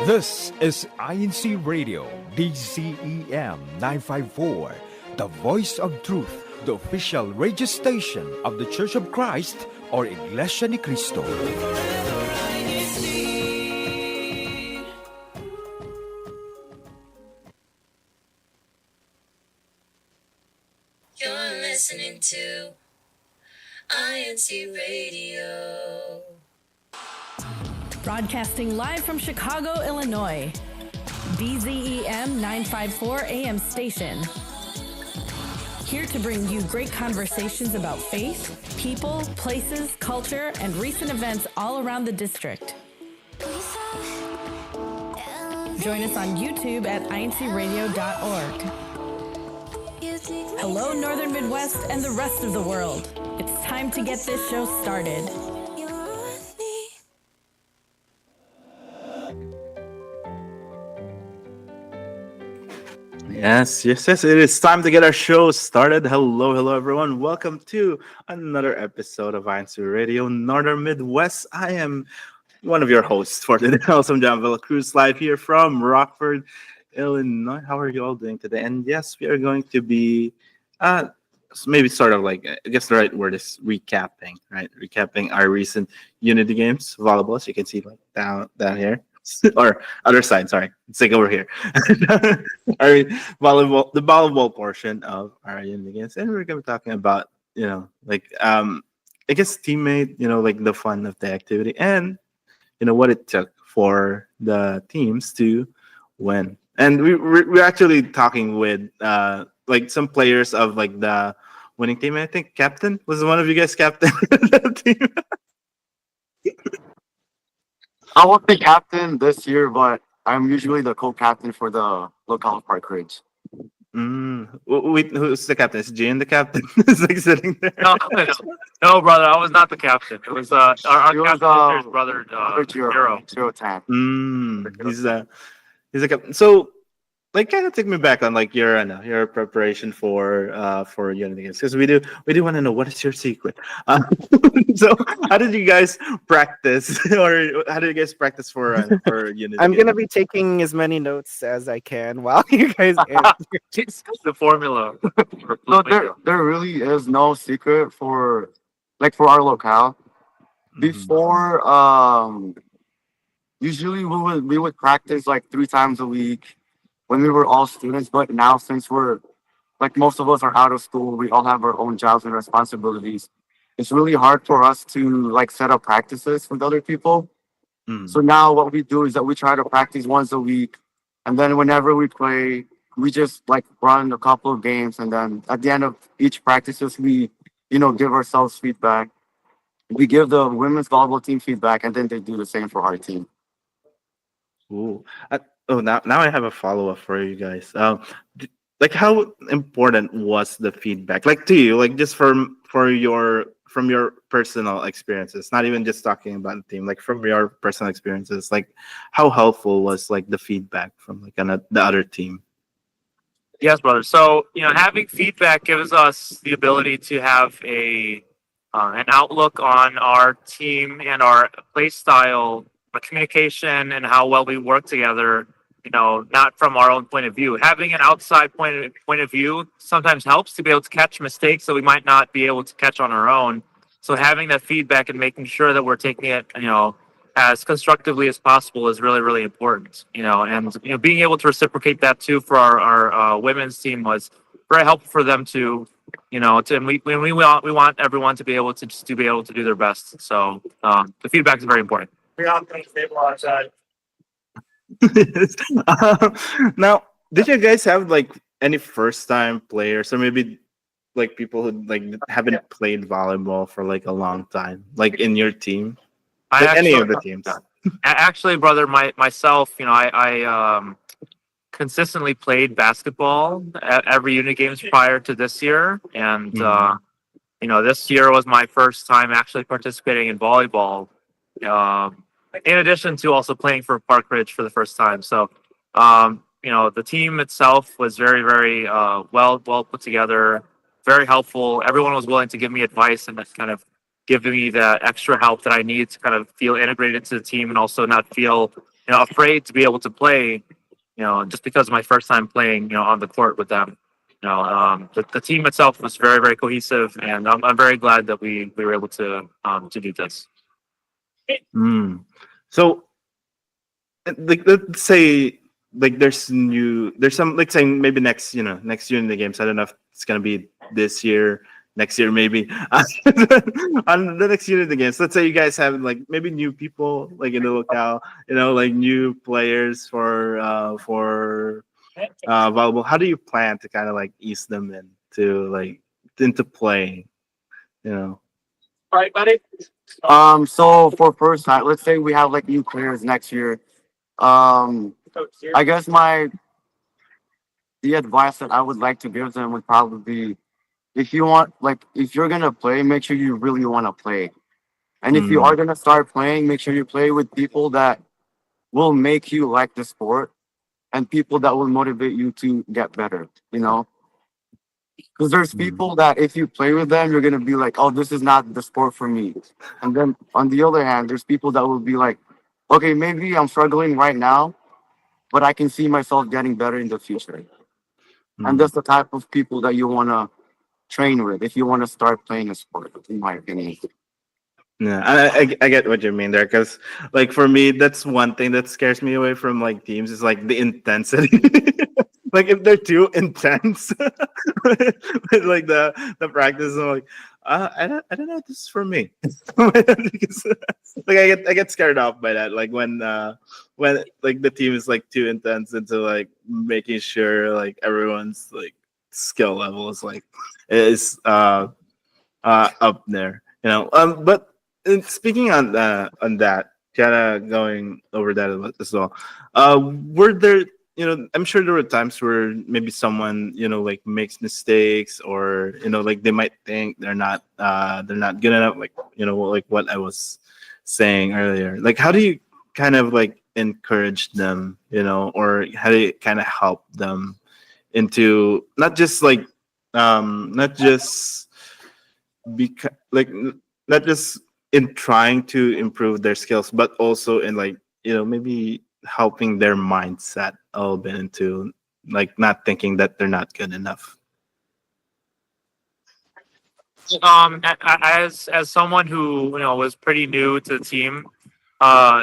This is INCRadio, DCEM 954, the voice of truth, the official radio station of the Church of Christ or Iglesianicristo. You're listening to INCRadio. Broadcasting live from Chicago, Illinois. DZEM 954 AM station. Here to bring you great conversations about faith, people, places, culture, and recent events all around the district. Join us on YouTube at INCRadio.org. Hello, Northern Midwest and the rest of the world. It's time to get this show started. Yes. It is time to get our show started. Hello, everyone. Welcome to another episode of INCRadio Northern Midwest. I am one of your hosts for today. Also, John Villacruz, live here from Rockford, Illinois. How are you all doing today? And yes, we are going to be maybe sort of like, I guess the right word is recapping, right? Recapping our recent Unity games, volleyball, as you can see like down here. Or other side, sorry. It's like over here. Our volleyball, the volleyball portion of our Unity games. And we're gonna be talking about, I guess teammate, like the fun of the activity and what it took for the teams to win. And we're actually talking with like some players of like the winning team. And I think captain was one of you guys captain that team. I won't be captain this year, but I'm usually the co-captain for the local Park Ridge. Wait, who's the captain? Is Jane the captain? It's like sitting there. No, brother, I was not the captain. It was our captain's brother, Zero Tan. He's a captain. So, like, kind of take me back on like your preparation for Unity games, because we do want to know what is your secret. So how did you guys practice, or how did you guys practice for Unity? I'm gonna be taking as many notes as I can while you guys answer. The formula. No, there really is no secret for our locale. Before, usually we would practice like 3 times a week when we were all students, but now since we're like most of us are out of school, we all have our own jobs and responsibilities. It's really hard for us to like set up practices with other people. So now what we do is that we try to practice once a week, and then whenever we play, we just like run a couple of games, and then at the end of each practices, we give ourselves feedback. We give the women's volleyball team feedback, and then they do the same for our team. Ooh. Now I have a follow-up for you guys. Like, how important was the feedback, like to you, like just from your personal experiences, not even just talking about the team, like from your personal experiences, like how helpful was like the feedback from like the other team? Yes, brother. So having feedback gives us the ability to have an outlook on our team and our play style, our communication, and how well we work together. Not from our own point of view. Having an outside point of view sometimes helps to be able to catch mistakes that we might not be able to catch on our own. So having that feedback and making sure that we're taking it, as constructively as possible is really, really important. And being able to reciprocate that too for our women's team was very helpful for them to, we want everyone to be able to do their best. So the feedback is very important. We all think stable outside. Now, did you guys have like any first-time players, or maybe like people who like haven't played volleyball for like a long time, like in your team? Any of the teams? Actually, brother, myself, I consistently played basketball at every Unity games prior to this year, and this year was my first time actually participating in volleyball. In addition to also playing for Park Ridge for the first time. So, the team itself was very, very well put together, very helpful. Everyone was willing to give me advice and kind of give me that extra help that I need to kind of feel integrated into the team and also not feel afraid to be able to play, just because of my first time playing, on the court with them. The team itself was very, very cohesive, and I'm very glad that we were able to do this. Mm. So, like, let's say, like, there's some, like, saying maybe next year in the games. I don't know if it's gonna be this year, next year maybe. On the next year in the games, let's say you guys have like maybe new people like in the locale, like new players for volleyball. How do you plan to kind of like ease them into playing? All right, buddy. So for first time, let's say we have like new players next year. I guess the advice that I would like to give them would probably be, if you're gonna play, make sure you really want to play. And if you are gonna start playing, make sure you play with people that will make you like the sport and people that will motivate you to get better, Because there's people that if you play with them, you're gonna be like, oh, this is not the sport for me. And then on the other hand, there's people that will be like, okay, maybe I'm struggling right now, but I can see myself getting better in the future. And that's the type of people that you wanna train with if you want to start playing a sport, in my opinion. Yeah, I get what you mean there, because like for me, that's one thing that scares me away from like teams is like the intensity. Like if they're too intense, with, like the practice, I'm like, I don't know if this is for me. Because, like I get scared off by that. Like when like the team is like too intense into like making sure like everyone's like skill level is up there. But speaking on that, kind of going over that as well. Were there, I'm sure there were times where maybe someone, like makes mistakes, or like they might think they're not good enough, like like what I was saying earlier. Like, how do you kind of like encourage them, or how do you kind of help them into not just like not just in trying to improve their skills, but also in like maybe helping their mindset a little bit into like not thinking that they're not good enough. As someone who was pretty new to the team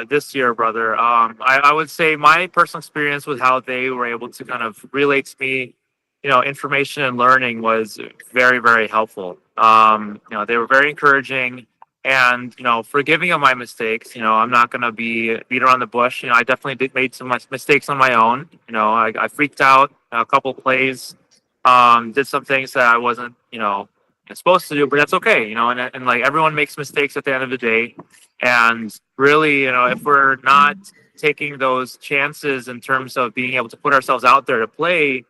this year, brother, I would say my personal experience with how they were able to kind of relate to me, information and learning was very, very helpful. They were very encouraging, and forgiving of my mistakes. I'm not gonna beat around the bush. I definitely did made some mistakes on my own. I freaked out a couple plays, did some things that I wasn't supposed to do, but that's okay. And like everyone makes mistakes at the end of the day, and really, if we're not taking those chances in terms of being able to put ourselves out there to play,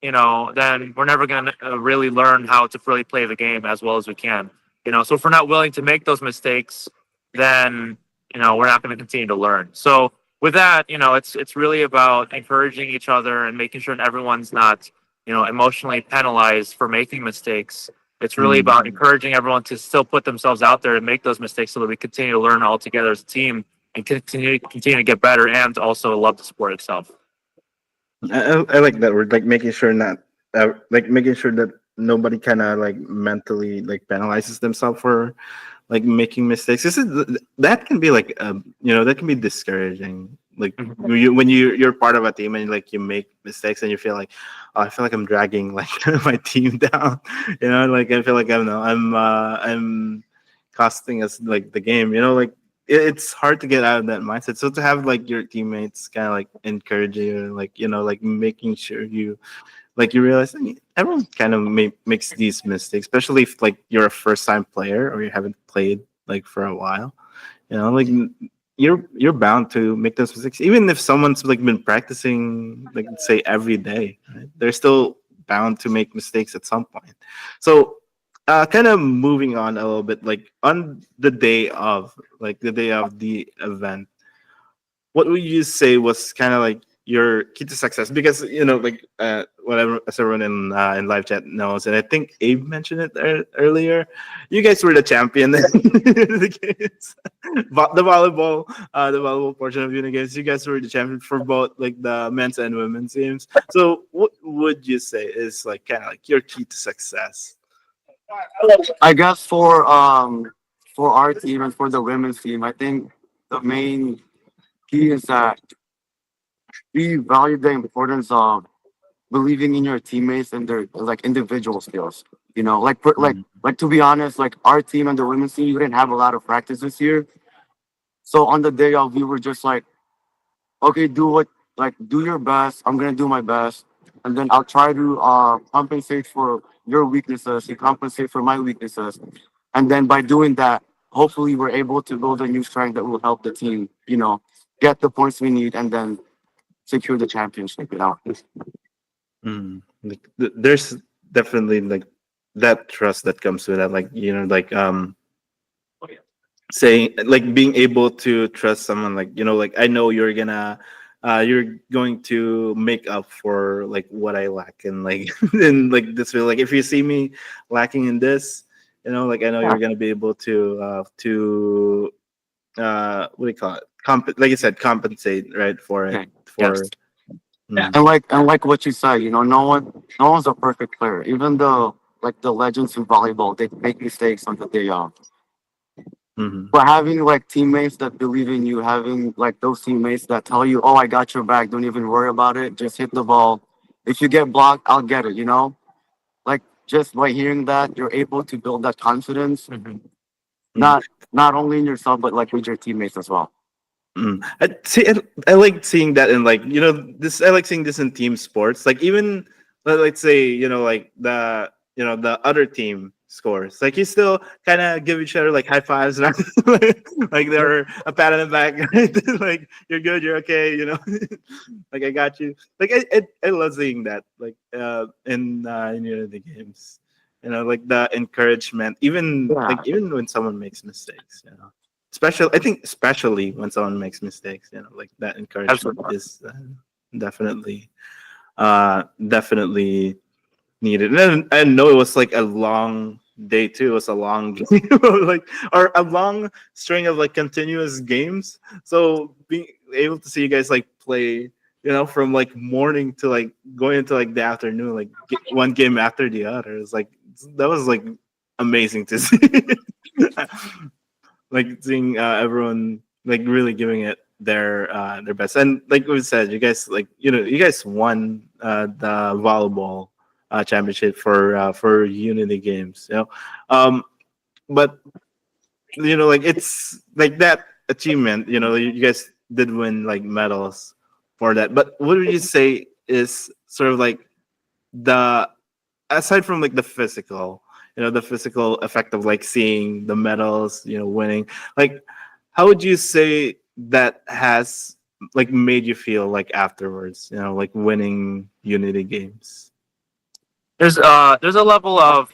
then we're never going to really learn how to really play the game as well as we can. So if we're not willing to make those mistakes, then we're not going to continue to learn. So with that, it's really about encouraging each other and making sure that everyone's not emotionally penalized for making mistakes. It's really about encouraging everyone to still put themselves out there and make those mistakes so that we continue to learn all together as a team and continue to get better and also love the sport itself. I like that word, like making sure making sure that nobody kind of like mentally like penalizes themselves for like making mistakes. That can be like that can be discouraging. Like when you're part of a team and like you make mistakes and you feel like, oh, I feel like I'm dragging like my team down. Like I feel like I'm costing us like the game. Like it's hard to get out of that mindset. So to have like your teammates kind of like encourage you, like like making sure you realize everyone kind of makes these mistakes, especially if like you're a first time player or you haven't played like for a while. Like you're bound to make those mistakes, even if someone's like been practicing like say every day. Right? They're still bound to make mistakes at some point. So kind of moving on a little bit, like on the day of the event, what would you say was kind of like your key to success? Because like whatever, as everyone in live chat knows, and I think Abe mentioned it earlier. You guys were the champion in the games, the volleyball portion of uni games. You guys were the champion for both like the men's and women's teams. So, what would you say is like kind of like your key to success? I guess for our team and for the women's team, I think the main key is that we value the importance of believing in your teammates and their like individual skills. You know, like to be honest, like our team and the women's team, we didn't have a lot of practice this year. So on the day of, we were just like, okay, do your best. I'm gonna do my best, and then I'll try to compensate for your weaknesses. You compensate for my weaknesses, and then by doing that, hopefully we're able to build a new strength that will help the team. You know, get the points we need, and then secure the championship. You know. Like there's definitely like that trust that comes with that, like like saying like being able to trust someone, like like I know you're going to make up for like what I lack in like in like this way. Like if you see me lacking in this, like I know you're gonna be able to what do you call it? Like you said, compensate, right, for it. Yes. And like what you said, no one's a perfect player. Even though like the legends in volleyball, they make mistakes on the day off. But having like teammates that believe in you, having like those teammates that tell you, "Oh, I got your back. Don't even worry about it. Just hit the ball. If you get blocked, I'll get it." Like just by hearing that, you're able to build that confidence, not only in yourself but like with your teammates as well. I like seeing that in like this. I like seeing this in team sports. Like even let's say like the other team scores. Like you still kind of give each other like high fives and like they're a pat on the back. Right? Like you're good, you're okay. Like I got you. Like I love seeing that. Like in the games. Like the encouragement. Even even when someone makes mistakes. Especially when someone makes mistakes, like that encouragement is definitely needed. And I know it was like a long day too. It was a long game, or a long string of like continuous games. So being able to see you guys like play, from like morning to like going into like the afternoon, like one game after the other, is like that was like amazing to see. Like seeing everyone like really giving it their best, and like we said, you guys like you guys won the volleyball championship for Unity Games, but like it's like that achievement, you guys did win like medals for that. But what would you say is sort of like the aside from like the physical effect of like seeing the medals, winning, like how would you say that has like made you feel like afterwards, like winning Unity Games? There's a level of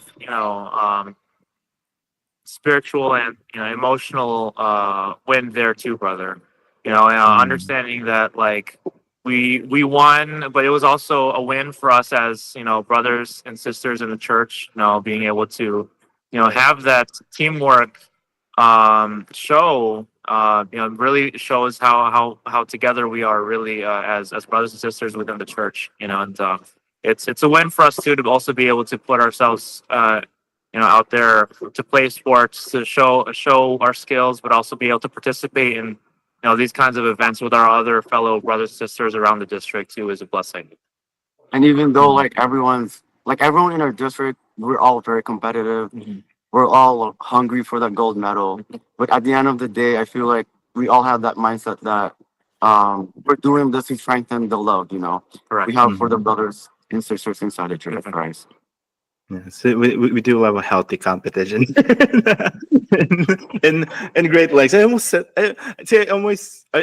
spiritual and emotional win there too, brother. Understanding that like we won, but it was also a win for us as brothers and sisters in the church. Being able to have that teamwork show really shows how together we are really as brothers and sisters within the church. And it's a win for us too to also be able to put ourselves out there to play sports, to show our skills, but also be able to participate in these kinds of events with our other fellow brothers and sisters around the district too is a blessing. And even though everyone in our district, we're all very competitive. We're all hungry for that gold medal. But at the end of the day, I feel like we all have that mindset that we're doing this to strengthen the love, Correct. we have for the brothers and sisters inside the Church of Christ. Yeah, so we do love a healthy competition and great legs. I almost said I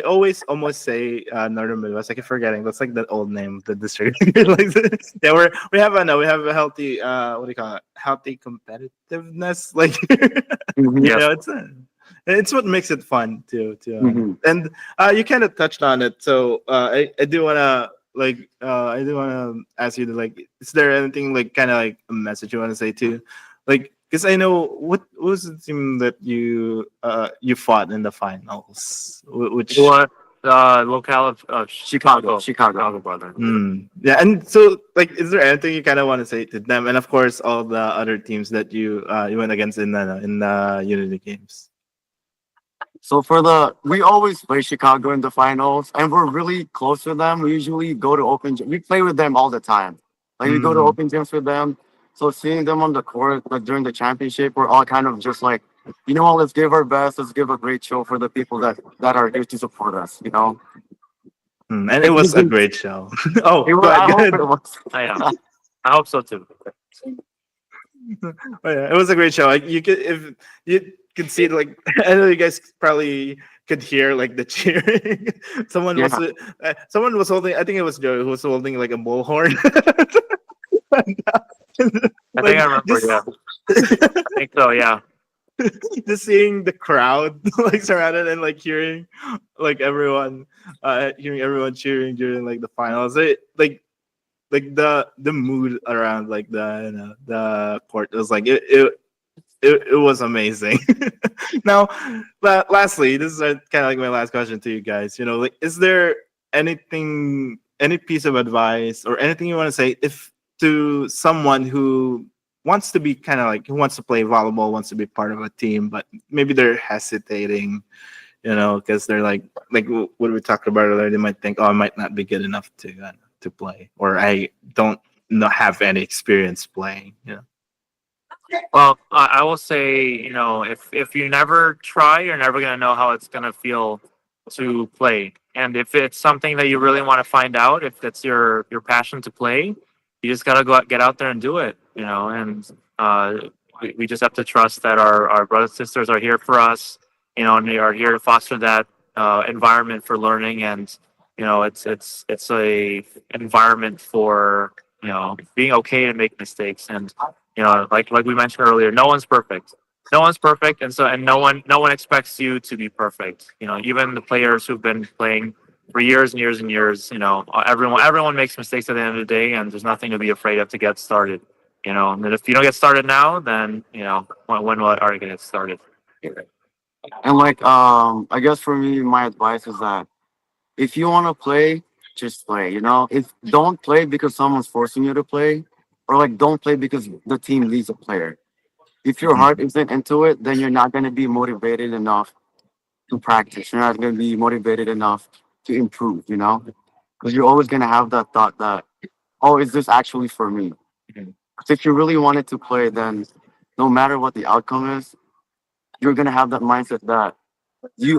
always almost say Northern Midwest. I keep forgetting. That's like the old name of the district. Yeah, we have a healthy what do you call it? Healthy competitiveness. Like it's what makes it fun too. And you kind of touched on it. So I do want to I do want to ask you to like, is there anything like kind of like a message you want to say to, like, because I know what was the team that you fought in the finals, which What locale of Chicago. Chicago, brother. yeah, and so like, is there anything you kind of want to say to them, and of course all the other teams that you went against in the Unity games? So we always play Chicago in the finals, and we're really close with them. We usually go to we play with them all the time. Like we go to open gyms with them. So seeing them on the court, like during the championship, we're all kind of just like, you know what, let's give our best. Let's give a great show for the people that are here to support us, you know? And it was a great show. Oh, It was, go ahead, I go hope ahead. it was. I hope so too. Oh, yeah, it was a great show. Like you could, if you could see, like I know you guys probably could hear like the cheering. Yeah. Someone was holding. I think it was Joe who was holding like a bullhorn. I think I remember. Yeah, I think so. Yeah. Just seeing the crowd like surrounded and like hearing like hearing everyone cheering during like the finals. Like the mood around like the court was like it was amazing. Now, lastly, this is kind of like my last question to you guys. You know, like, is there any piece of advice or anything you want to say if to someone who wants to be kind of like, who wants to play volleyball, wants to be part of a team, but maybe they're hesitating, you know, because they're like what we talked about earlier, they might think, oh, I might not be good enough to play, or I don't have any experience playing, you know. Well, I will say, you know, if you never try, you're never gonna know how it's gonna feel to play. And if it's something that you really want to find out, if that's your passion to play, you just gotta get out there and do it, you know. And we just have to trust that our brothers and sisters are here for us, you know, and they are here to foster that environment for learning. And you know, it's a environment for, you know, being okay to make mistakes. And you know, like we mentioned earlier, no one's perfect. No one's perfect, and no one expects you to be perfect. You know, even the players who've been playing for years and years and years, you know, everyone makes mistakes at the end of the day, and there's nothing to be afraid of to get started. You know, and if you don't get started now, then you know, when are you gonna get started? And like, I guess for me, my advice is that if you want to play, just play. You know, don't play because someone's forcing you to play, or like don't play because the team needs a player. If your heart isn't into it, then you're not going to be motivated enough to practice. You're not going to be motivated enough to improve. You know, because you're always going to have that thought that, oh, is this actually for me? Because if you really wanted to play, then no matter what the outcome is, you're going to have that mindset that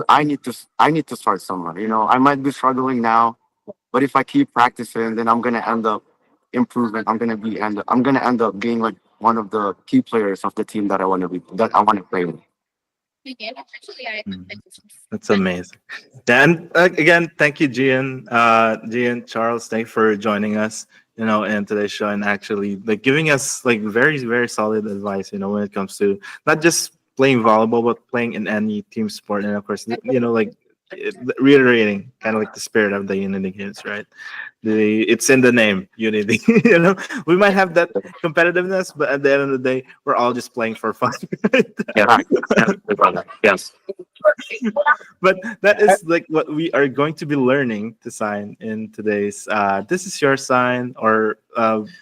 I need to start somewhere. You know, I might be struggling now, but if I keep practicing, then I'm gonna end up improving. I'm gonna end up being like one of the key players of the team that I want to play with. That's amazing. Dan, again, thank you, Gian, Charles, thank you for joining us, you know, in today's show, and actually like giving us like very, very solid advice, you know, when it comes to not just playing volleyball, but playing in any team sport. And of course, you know, like reiterating kind of like the spirit of the Unity games, right? It's in the name, Unity. You know, we might have that competitiveness, but at the end of the day, we're all just playing for fun. Right? Yeah, yes. But that is like what we are going to be learning to sign in today's this is your sign, or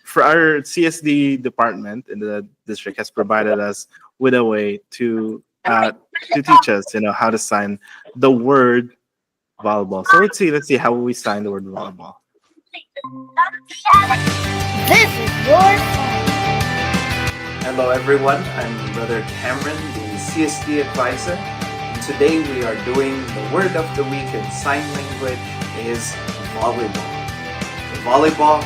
for our CSD department in the district has provided us with a way to teach us, you know, how to sign the word volleyball. So let's see how we sign the word volleyball. This is your sign. Hello everyone, I'm Brother Cameron, the CSD advisor. And today we are doing the word of the week in sign language is volleyball. So volleyball,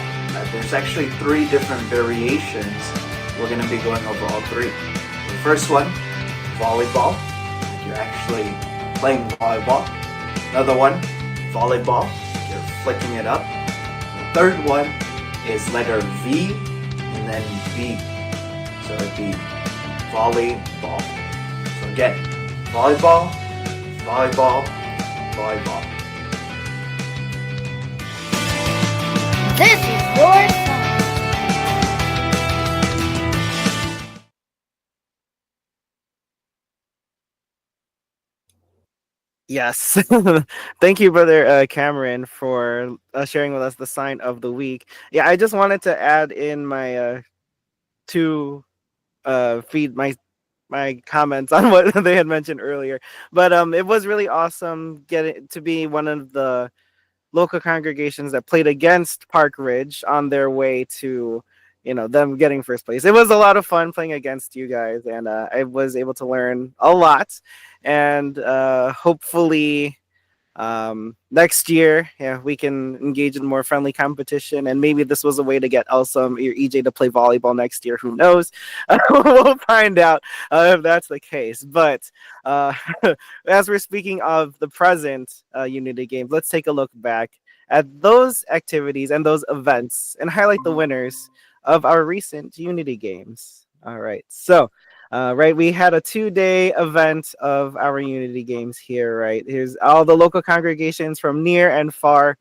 there's actually 3 different variations. We're going to be going over all 3. The first one, volleyball. You're actually playing volleyball. Another one, volleyball. You're flicking it up. The third one is letter V and then B. So it'd be volleyball. So again, volleyball, volleyball, volleyball. Yes. Thank you, brother Cameron, for sharing with us the sign of the week. Yeah, I just wanted to add in my two feed my comments on what they had mentioned earlier. But it was really awesome getting to be one of the local congregations that played against Park Ridge on their way to, them getting first place. It was a lot of fun playing against you guys, and I was able to learn a lot. And hopefully, next year, yeah, we can engage in more friendly competition, and maybe this was a way to get Elsom or EJ to play volleyball next year. Who knows? We'll find out if that's the case. But uh, as we're speaking of the present Unity games, let's take a look back at those activities and those events and highlight the winners of our recent Unity games. All right, so right, we had a 2-day event of our Unity games here. Right, here's all the local congregations from near and far,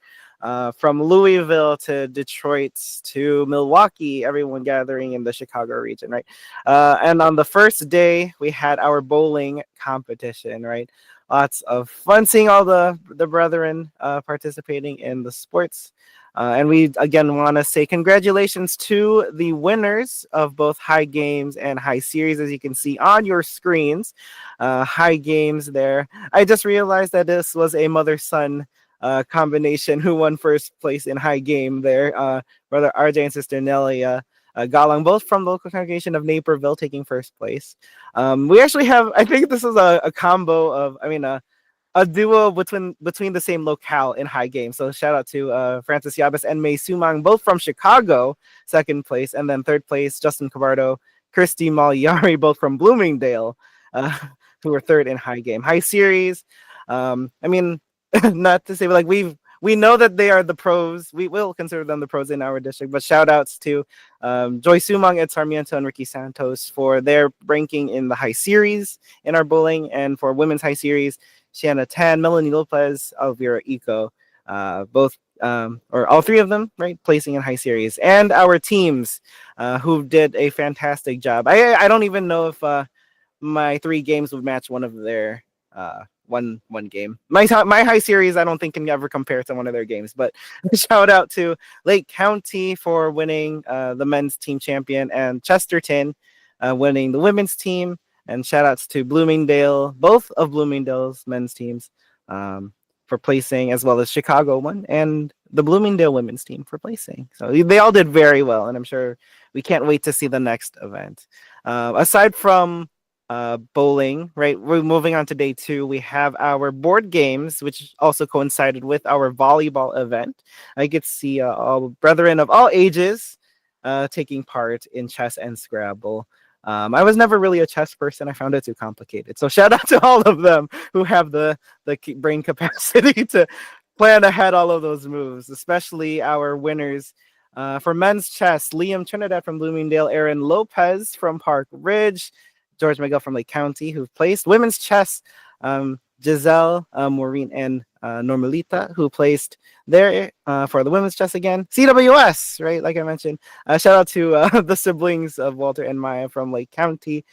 from Louisville to Detroit to Milwaukee. Everyone gathering in the Chicago region. Right, and on the first day we had our bowling competition. Right, lots of fun seeing all the brethren participating in the sports. And we again want to say congratulations to the winners of both High Games and High Series, as you can see on your screens. High Games there. I just realized that this was a mother-son combination who won first place in High Game there. Brother RJ and Sister Nelia Galang, both from the local congregation of Naperville, taking first place. We actually have, I think this is a combo of, a duo between the same locale in High Game. So shout out to Francis Yabas and May Sumang, both from Chicago, second place, and then third place Justin Cabardo, Christy Malyari, both from Bloomingdale, uh, who were third in High Game. High Series, I mean, not to say, but like we know that they are the pros. We will consider them the pros in our district. But shout outs to Joy Sumang, Ed Sarmiento, and Ricky Santos for their ranking in the High Series in our bowling, and for women's High Series, Shanna Tan, Melanie Lopez, Elvira Eco, both or all three of them, right, placing in High Series, and our teams who did a fantastic job. I don't even know if my 3 games would match one of their one game. My High Series I don't think can ever compare to one of their games. But shout out to Lake County for winning the men's team champion, and Chesterton winning the women's team. And shout outs to Bloomingdale, both of Bloomingdale's men's teams, for placing, as well as Chicago one and the Bloomingdale women's team for placing. So they all did very well, and I'm sure we can't wait to see the next event. Aside from bowling, right, we're moving on to day 2. We have our board games, which also coincided with our volleyball event. I get to see all brethren of all ages taking part in chess and Scrabble. I was never really a chess person. I found it too complicated. So shout out to all of them who have the brain capacity to plan ahead all of those moves, especially our winners. For men's chess, Liam Trinidad from Bloomingdale, Aaron Lopez from Park Ridge, George Miguel from Lake County, who placed. Women's chess, Giselle, Maureen, and Normalita, who placed there for the women's chess again. CWS, right? Like I mentioned. Shout out to the siblings of Walter and Maya from Lake County.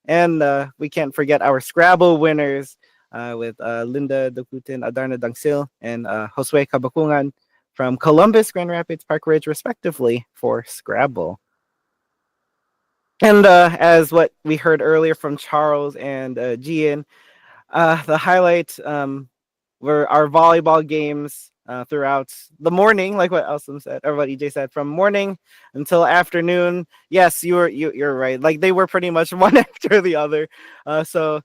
And we can't forget our Scrabble winners with Linda Dukutin, Adarna Dangsil, and Josue Kabakungan from Columbus, Grand Rapids, Park Ridge, respectively, for Scrabble. And as what we heard earlier from Charles and Gian, the highlight were our volleyball games throughout the morning, like what Elsom said, or what EJ said, from morning until afternoon. Yes, you're right. Like they were pretty much one after the other. So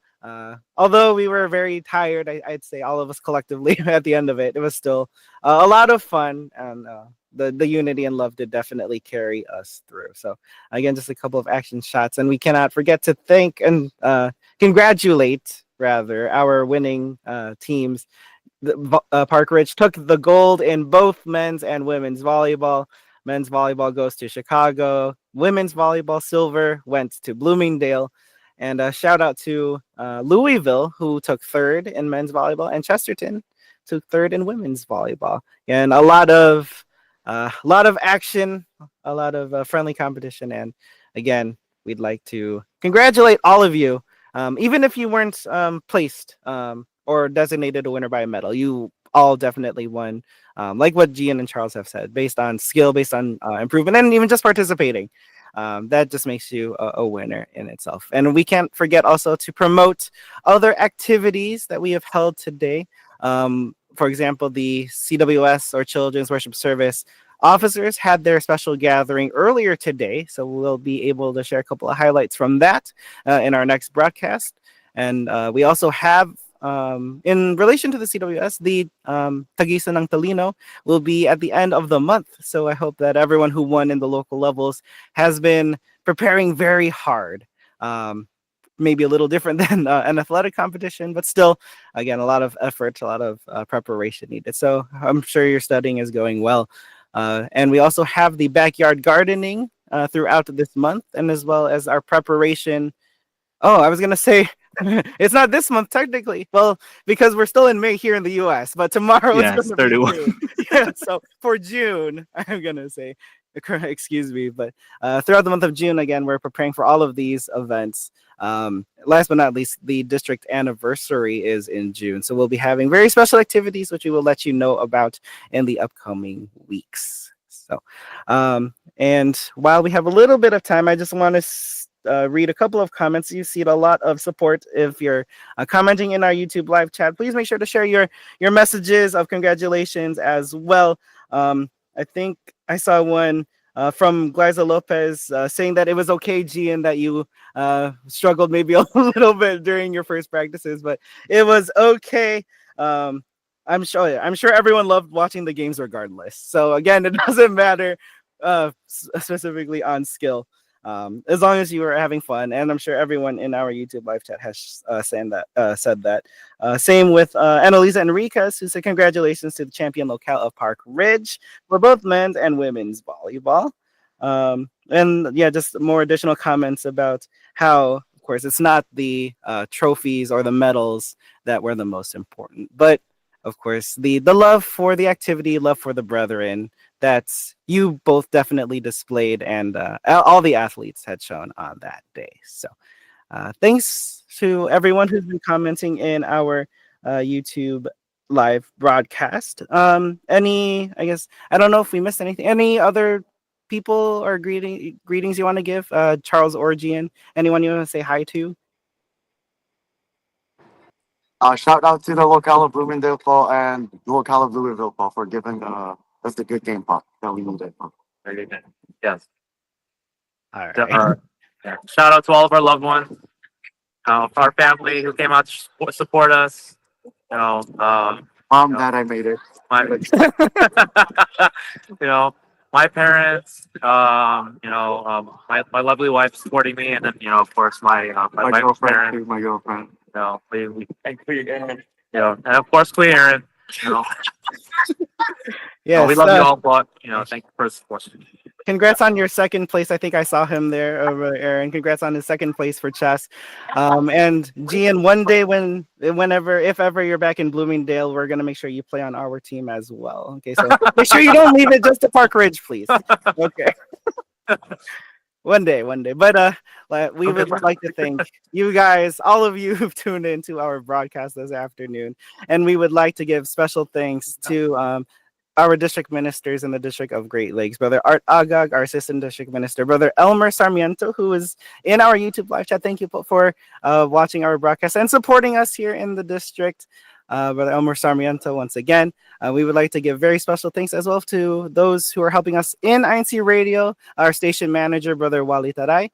although we were very tired, I'd say all of us collectively at the end of it, it was still a lot of fun, and the unity and love did definitely carry us through. So again, just a couple of action shots, and we cannot forget to thank and congratulate rather our winning teams. Park Ridge took the gold in both men's and women's volleyball. Men's volleyball goes to Chicago. Women's volleyball silver went to Bloomingdale. And a shout out to Louisville, who took third in men's volleyball, and Chesterton took third in women's volleyball. And a lot of action, a lot of friendly competition. And again, we'd like to congratulate all of you, even if you weren't placed or designated a winner by a medal. You all definitely won, like what Gian and Charles have said, based on skill, based on improvement, and even just participating. That just makes you a winner in itself. And we can't forget also to promote other activities that we have held today. For example, the CWS, or Children's Worship Service officers, had their special gathering earlier today. So we'll be able to share a couple of highlights from that in our next broadcast. And we also have, in relation to the CWS, the Tagisan ng Talino will be at the end of the month. So I hope that everyone who won in the local levels has been preparing very hard. Maybe a little different than an athletic competition, but still, again, a lot of effort, a lot of preparation needed. So I'm sure your studying is going well. And we also have the backyard gardening throughout this month, and as well as our preparation. Oh, I was going to say, it's not this month technically. Well, because we're still in May here in the US, but tomorrow Yeah, it's it's going to 31. be June. Yeah, so for June, I'm going to say, excuse me, but throughout the month of June, again, we're preparing for all of these events. Last but not least, the district anniversary is in June. So we'll be having very special activities, which we will let you know about in the upcoming weeks. So, and while we have a little bit of time, I just want to read a couple of comments. You see a lot of support. If you're commenting in our YouTube live chat, please make sure to share your messages of congratulations as well. I think I saw one from Gliza Lopez saying that it was okay, Gian, that you struggled maybe a little bit during your first practices, but it was okay. I'm sure everyone loved watching the games regardless. So again, it doesn't matter specifically on skill. As long as you are having fun, and I'm sure everyone in our YouTube live chat has said that. Same with Annalisa Enriquez, who said congratulations to the champion locale of Park Ridge for both men's and women's volleyball. And yeah, just more additional comments about how, of course, it's not the trophies or the medals that were the most important, but of course the love for the activity, love for the brethren, that's you both definitely displayed, and all the athletes had shown on that day. So thanks to everyone who's been commenting in our YouTube live broadcast. I guess, I don't know if we missed anything. Any other people or greetings you want to give? Charles or Gian, anyone you want to say hi to? Shout out to the locale of Bloomingdale Fall and the locale of Louisville Fall for giving us the good game pop that we needed. Very good. Yes. All right. Yeah. Shout out to all of our loved ones, our family who came out to support us. Mom, Dad, I made it. My, my parents, my lovely wife supporting me, and then of course my girlfriend, parents. too, my girlfriend. We thank you, Aaron. And of course, Queen Aaron. Yes, we love you all, but thank you for the support. Congrats on your second place. I think I saw him there over Aaron. Congrats on his second place for chess. And Gian, one day if ever you're back in Bloomingdale, we're gonna make sure you play on our team as well. Okay, so make sure you don't leave it just to Park Ridge, please. Okay. One day. But we would like to thank you guys, all of you who've tuned into our broadcast this afternoon. And we would like to give special thanks to our district ministers in the District of Great Lakes, Brother Art Agag, our Assistant District Minister, Brother Elmer Sarmiento, who is in our YouTube live chat. Thank you for watching our broadcast and supporting us here in the district. Brother Elmer Sarmiento, once again. We would like to give very special thanks as well to those who are helping us in INCRadio, our station manager, Brother Wally Taray.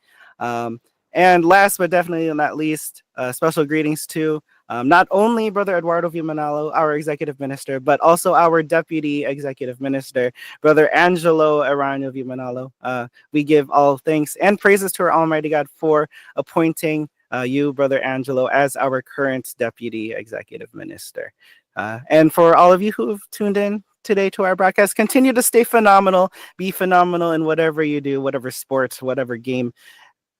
And last but definitely not least, special greetings to not only Brother Eduardo Vimanalo, our executive minister, but also our deputy executive minister, Brother Angelo Arano Vimanalo. We give all thanks and praises to our Almighty God for appointing you, Brother Angelo, as our current deputy executive minister. And for all of you who have tuned in today to our broadcast, continue to stay phenomenal, be phenomenal in whatever you do, whatever sports, whatever game,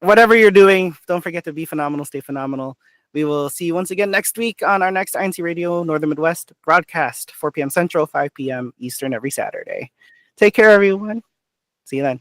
whatever you're doing. Don't forget to be phenomenal, stay phenomenal. We will see you once again next week on our next INCRadio Northern Midwest broadcast, 4 p.m. Central, 5 p.m. Eastern every Saturday. Take care, everyone. See you then.